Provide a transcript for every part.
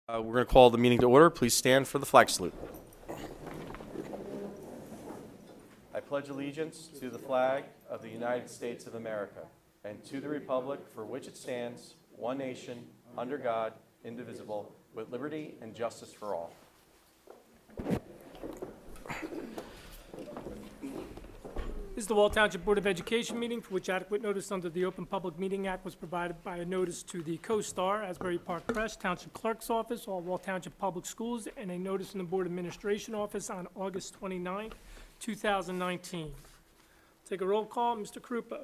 We're going to call the meeting to order. Please stand for the flag salute. I pledge allegiance to the flag of the United States of America and to the republic for which it stands, one nation, under God, indivisible, with liberty and justice for all. This is the Wall Township Board of Education meeting for which adequate notice under the Open Public Meeting Act was provided by a notice to the Co-Star, Asbury Park Press, Township Clerk's Office, all Wall Township Public Schools, and a notice in the Board Administration Office on August 29, 2019. Take a roll call. Mr. Krupa.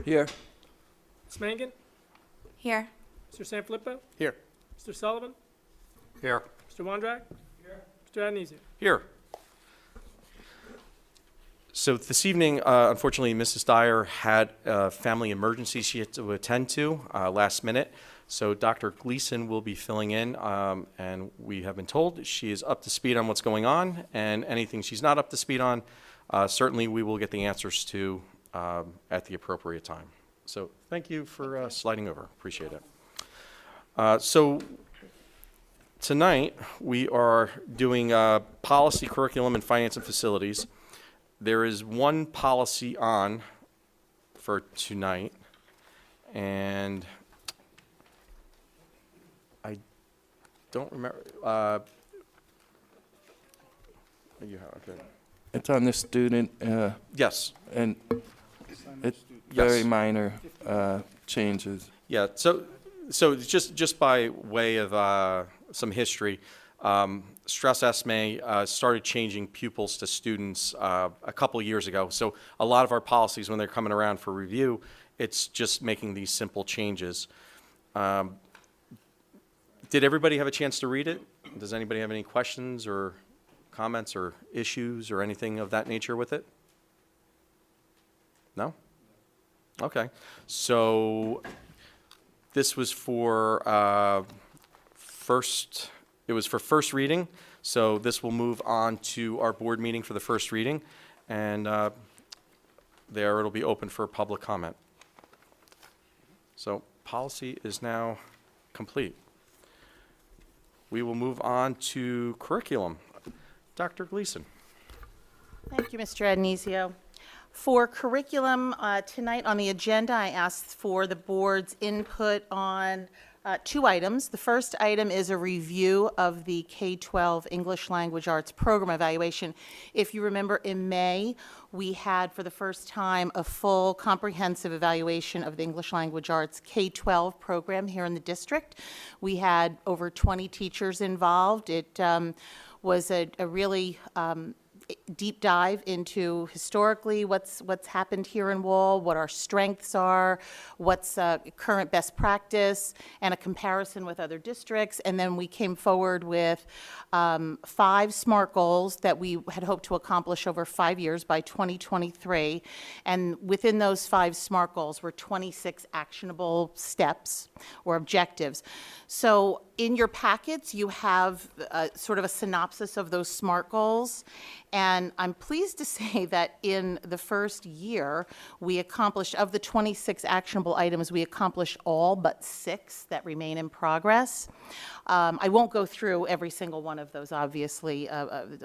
Here. Ms. Mangan. Here. Mr. Sanfilippo. Here. Mr. Sullivan. Here. Mr. Wondrak. Here. Mr. Adenizio. Here. So this evening, unfortunately, Mrs. Dyer had a family emergency she had to attend to last minute. So Dr. Gleason will be filling in, and we have been told she is up to speed on what's going on, and anything she's not up to speed on, certainly we will get the answers to at the appropriate time. So thank you for sliding over. Appreciate it. So tonight, we are doing policy, curriculum, and finance and facilities. There is one policy on for tonight, and I don't remember. You have, okay. It's on the student, Yes. and it's Yes. very minor changes. Yeah. So just by way of some history, Stress Esme started changing pupils to students a couple years ago. So a lot of our policies, when they're coming around for review, it's just making these simple changes. Did everybody have a chance to read it? Does anybody have any questions or comments or issues or anything of that nature with it? No? Okay. So this was for first reading. So this will move on to our board meeting for the first reading, and there it'll be open for public comment. So policy is now complete. We will move on to curriculum. Dr. Gleason. Thank you, Mr. Adenizio. For curriculum, tonight on the agenda, I asked for the board's input on two items. The first item is a review of the K-12 English Language Arts program evaluation. If you remember, in May, we had for the first time a full comprehensive evaluation of the English Language Arts K-12 program here in the district. We had over 20 teachers involved. It was a really deep dive into historically what's happened here in Wall, what our strengths are, what's current best practice, and a comparison with other districts. And then we came forward with 5 SMART goals that we had hoped to accomplish over 5 years by 2023. And within those 5 SMART goals were 26 actionable steps or objectives. So in your packets, you have sort of a synopsis of those SMART goals. And I'm pleased to say that in the first year, we accomplished, of the 26 actionable items, we accomplished all but 6 that remain in progress. I won't go through every single one of those, obviously,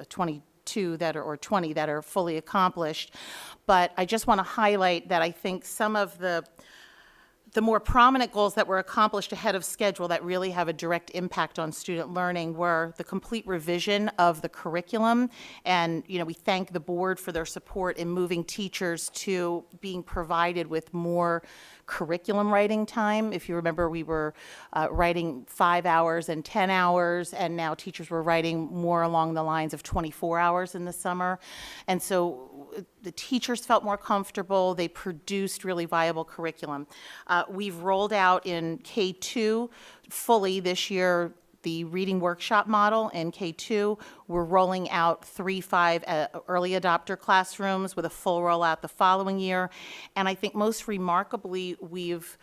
22 that are, or 20 that are fully accomplished. But I just want to highlight that I think some of the more prominent goals that were accomplished ahead of schedule that really have a direct impact on student learning were the complete revision of the curriculum. And, you know, we thank the board for their support in moving teachers to being provided with more curriculum writing time. If you remember, we were writing 5 hours and 10 hours, and now teachers were writing more along the lines of 24 hours in the summer. And so the teachers felt more comfortable. They produced really viable curriculum. We've rolled out in K2 fully this year the reading workshop model in K2. We're rolling out 3-5 early adopter classrooms with a full rollout the following year. And I think most remarkably, we've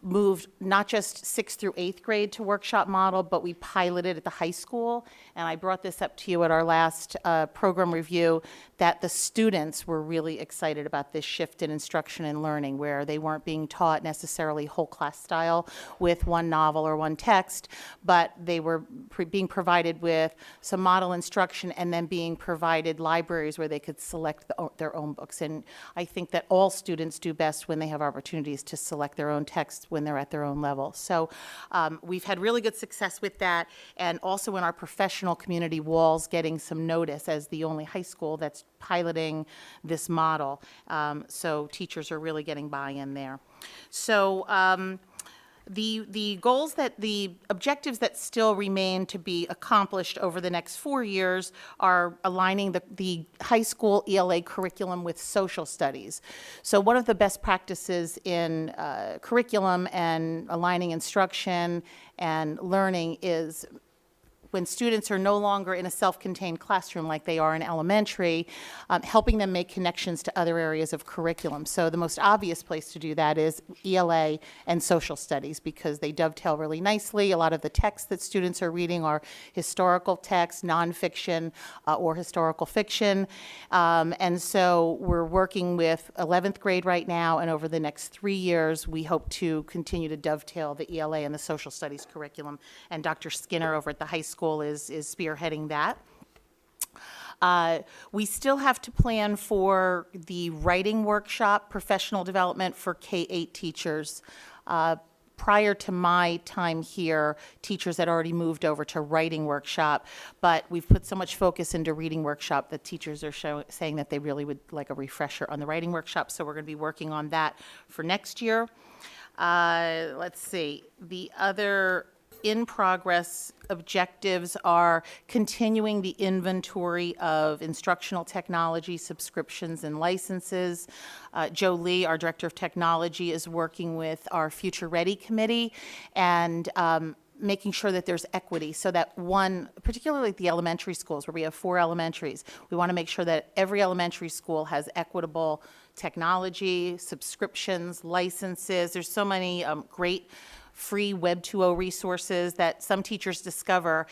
moved not just 6th through 8th grade to workshop model, but we piloted at the high school. And I brought this up to you at our last program review, that the students were really excited about this shift in instruction and learning, where they weren't being taught necessarily whole class style with one novel or one text, but they were being provided with some model instruction and then being provided libraries where they could select their own books. And I think that all students do best when they have opportunities to select their own texts when they're at their own level. So we've had really good success with that, and also in our professional community, Walls getting some notice as the only high school that's piloting this model. So teachers are really getting buy-in there. So the goals the objectives that still remain to be accomplished over the next 4 years are aligning the high school ELA curriculum with social studies. So one of the best practices in curriculum and aligning instruction and learning is when students are no longer in a self-contained classroom like they are in elementary, helping them make connections to other areas of curriculum. So the most obvious place to do that is ELA and social studies, because they dovetail really nicely. A lot of the texts that students are reading are historical texts, nonfiction, or historical fiction. And so we're working with 11th grade right now, and over the next 3 years, we hope to continue to dovetail the ELA and the social studies curriculum. And Dr. Skinner over at the high school is spearheading that. We still have to plan for the writing workshop, professional development for K-8 teachers. Prior to my time here, teachers had already moved over to writing workshop, but we've put so much focus into reading workshop that teachers are saying that they really would like a refresher on the writing workshop, so we're going to be working on that for next year. Let's see, the other in-progress objectives are continuing the inventory of instructional technology subscriptions and licenses. Joe Lee, our Director of Technology, is working with our Future Ready Committee and making sure that there's equity, so that particularly at the elementary schools where we have 4 elementaries, we want to make sure that every elementary school has equitable technology, subscriptions, licenses. There's so many great free Web 2.0 resources that some teachers discover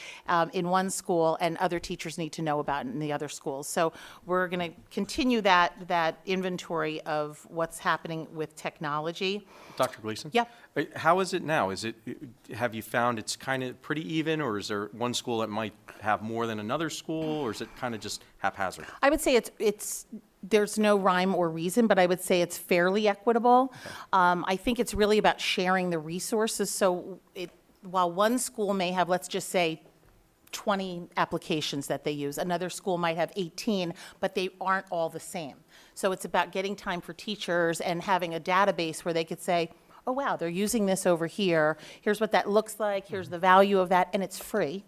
in one school and other teachers need to know about in the other schools. So we're going to continue that inventory of what's happening with technology. Dr. Gleason? Yeah. How is it now? Have you found it's kind of pretty even, or is there one school that might have more than another school, or is it kind of just haphazard? I would say there's no rhyme or reason, but I would say it's fairly equitable. Okay. I think it's really about sharing the resources. So while one school may have, let's just say, 20 applications that they use, another school might have 18, but they aren't all the same. So it's about getting time for teachers and having a database where they could say, oh, wow, they're using this over here. Here's what that looks like. Here's the value of that, and it's free.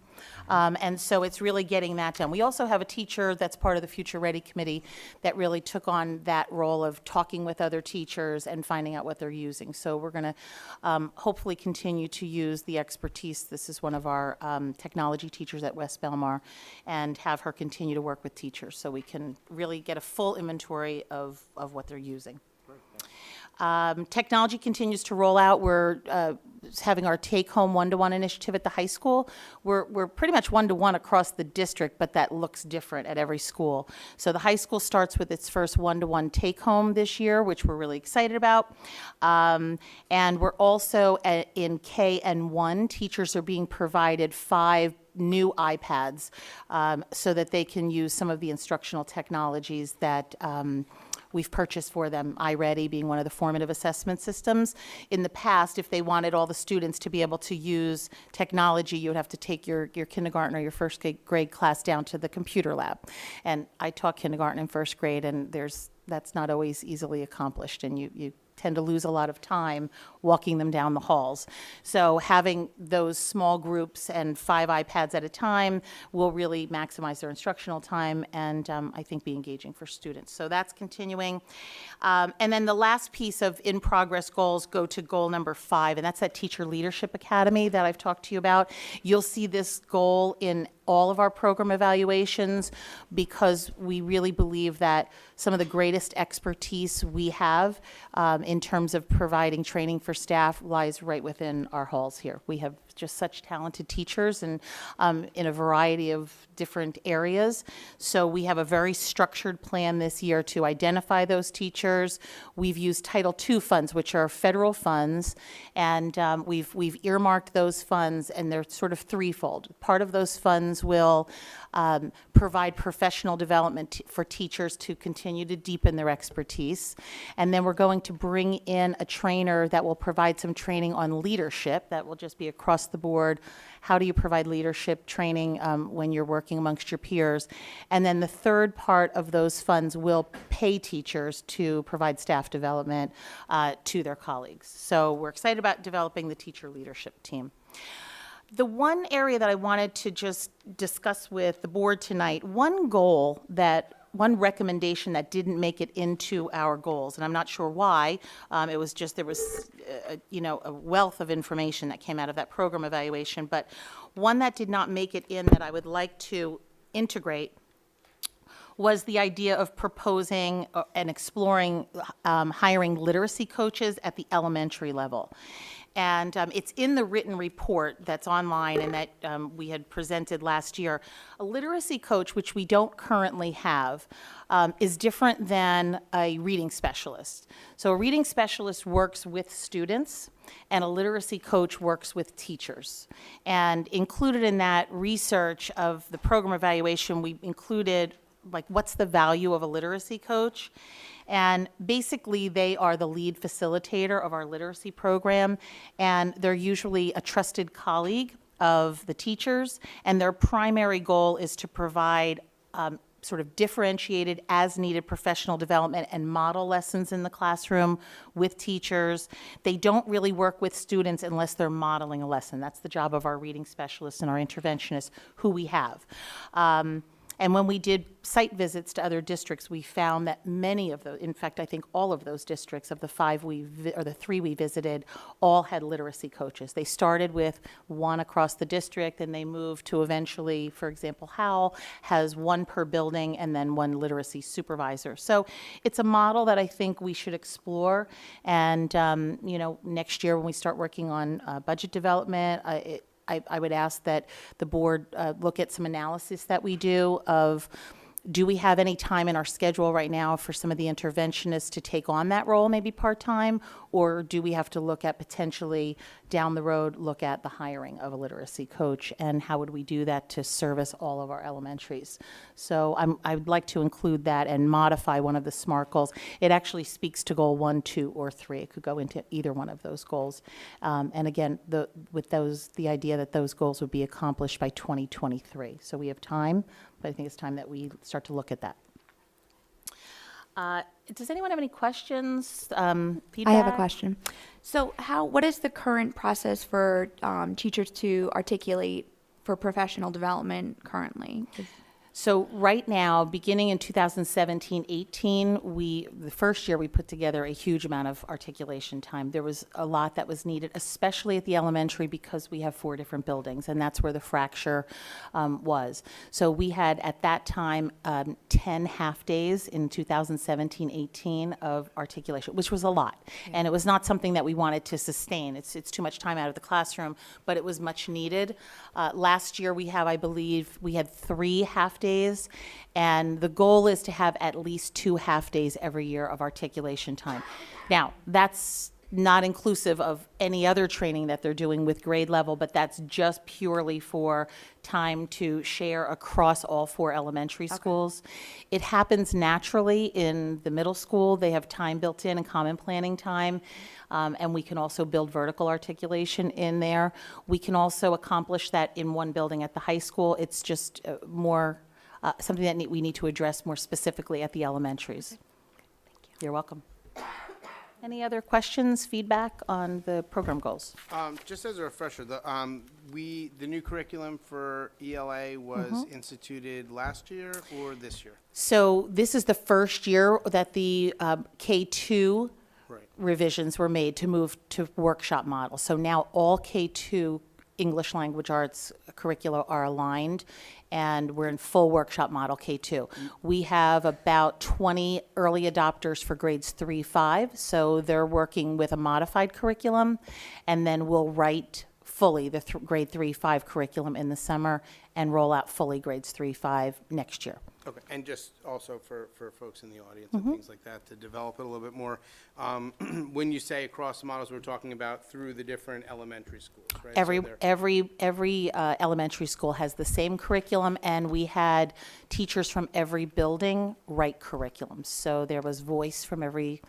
And so it's really getting that done. We also have a teacher that's part of the Future Ready Committee that really took on that role of talking with other teachers and finding out what they're using. So we're going to hopefully continue to use the expertise. This is one of our technology teachers at West Belmar, and have her continue to work with teachers so we can really get a full inventory of what they're using. Technology continues to roll out. We're having our take-home one-to-one initiative at the high school. We're pretty much one-to-one across the district, but that looks different at every school. So the high school starts with its first one-to-one take-home this year, which we're really excited about. And we're also in K and 1, teachers are being provided 5 new iPads so that they can use some of the instructional technologies that we've purchased for them, iReady being one of the formative assessment systems. In the past, if they wanted all the students to be able to use technology, you would have to take your kindergarten or your first grade class down to the computer lab. And I taught kindergarten and first grade, and that's not always easily accomplished, and you tend to lose a lot of time walking them down the halls. So having those small groups and 5 iPads at a time will really maximize their instructional time and I think be engaging for students. So that's continuing. And then the last piece of in-progress goals go to goal number 5, and that's that Teacher Leadership Academy that I've talked to you about. You'll see this goal in all of our program evaluations because we really believe that some of the greatest expertise we have in terms of providing training for staff lies right within our halls here. We have just such talented teachers and in a variety of different areas. So we have a very structured plan this year to identify those teachers. We've used Title II funds, which are federal funds, and we've earmarked those funds, and they're sort of threefold. Part of those funds will provide professional development for teachers to continue to deepen their expertise. And then we're going to bring in a trainer that will provide some training on leadership. That will just be across the board. How do you provide leadership training when you're working amongst your peers? And then the third part of those funds will pay teachers to provide staff development to their colleagues. So we're excited about developing the teacher leadership team. The one area that I wanted to just discuss with the board tonight, one recommendation that didn't make it into our goals, and I'm not sure why. It was just, there was, a wealth of information that came out of that program evaluation, but one that did not make it in that I would like to integrate was the idea of proposing and exploring hiring literacy coaches at the elementary level. And it's in the written report that's online and that we had presented last year. A literacy coach, which we don't currently have, is different than a reading specialist. So a reading specialist works with students, and a literacy coach works with teachers. And included in that research of the program evaluation, we included, like, what's the value of a literacy coach? And basically, they are the lead facilitator of our literacy program, and they're usually a trusted colleague of the teachers, and their primary goal is to provide sort of differentiated, as-needed professional development and model lessons in the classroom with teachers. They don't really work with students unless they're modeling a lesson. That's the job of our reading specialists and our interventionists, who we have. And when we did site visits to other districts, we found that many of those, in fact, I think all of those districts of the the three we visited, all had literacy coaches. They started with one across the district, and they moved to eventually, for example, Howell has one per building and then one literacy supervisor. So it's a model that I think we should explore. And, next year when we start working on budget development, I would ask that the board look at some analysis that we do we have any time in our schedule right now for some of the interventionists to take on that role, maybe part-time, or do we have to look at potentially down the road, look at the hiring of a literacy coach, and how would we do that to service all of our elementaries? So I would like to include that and modify one of the SMART goals. It actually speaks to goal 1, 2, or 3. It could go into either one of those goals. And again, the idea that those goals would be accomplished by 2023. So we have time, but I think it's time that we start to look at that. Does anyone have any questions, feedback? I have a question. So what is the current process for teachers to articulate for professional development currently? So right now, beginning in 2017-18, the first year we put together a huge amount of articulation time. There was a lot that was needed, especially at the elementary, because we have 4 different buildings, and that's where the fracture was. So we had, at that time, 10 half-days in 2017-18 of articulation, which was a lot. And it was not something that we wanted to sustain. It's too much time out of the classroom, but it was much needed. Last year, I believe we had 3 half-days, and the goal is to have at least 2 half-days every year of articulation time. Now, that's not inclusive of any other training that they're doing with grade level, but that's just purely for time to share across all 4 elementary schools. It happens naturally in the middle school. They have time built in and common planning time, and we can also build vertical articulation in there. We can also accomplish that in one building at the high school. It's just more something that we need to address more specifically at the elementaries. Thank you. You're welcome. Any other questions, feedback on the program goals? Just as a refresher, the new curriculum for ELA was instituted last year or this year? So this is the first year that the K2 revisions were made to move to workshop model. So now all K2 English language arts curricula are aligned, and we're in full workshop model K2. We have about 20 early adopters for grades 3-5, so they're working with a modified curriculum, and then we'll write fully the grade 3-5 curriculum in the summer and roll out fully grades 3-5 next year. Okay, and just also for folks in the audience and things like that, to develop it a little bit more, when you say across the models, we're talking about through the different elementary schools, right? So Every elementary school has the same curriculum, and we had teachers from every building write curriculums. So there was voice from every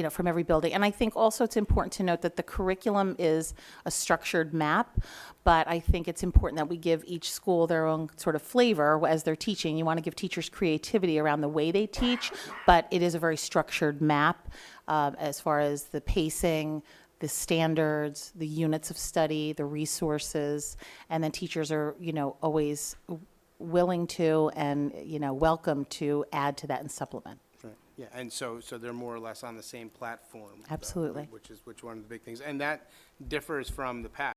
from every building. And I think also it's important to note that the curriculum is a structured map, but I think it's important that we give each school their own sort of flavor as they're teaching. You want to give teachers creativity around the way they teach, but it is a very structured map as far as the pacing, the standards, the units of study, the resources, and then teachers are, always willing to and, welcome to add to that and supplement. Right. Yeah, and so they're more or less on the same platform. though, Absolutely. Which is one of the big things. And that differs from the past.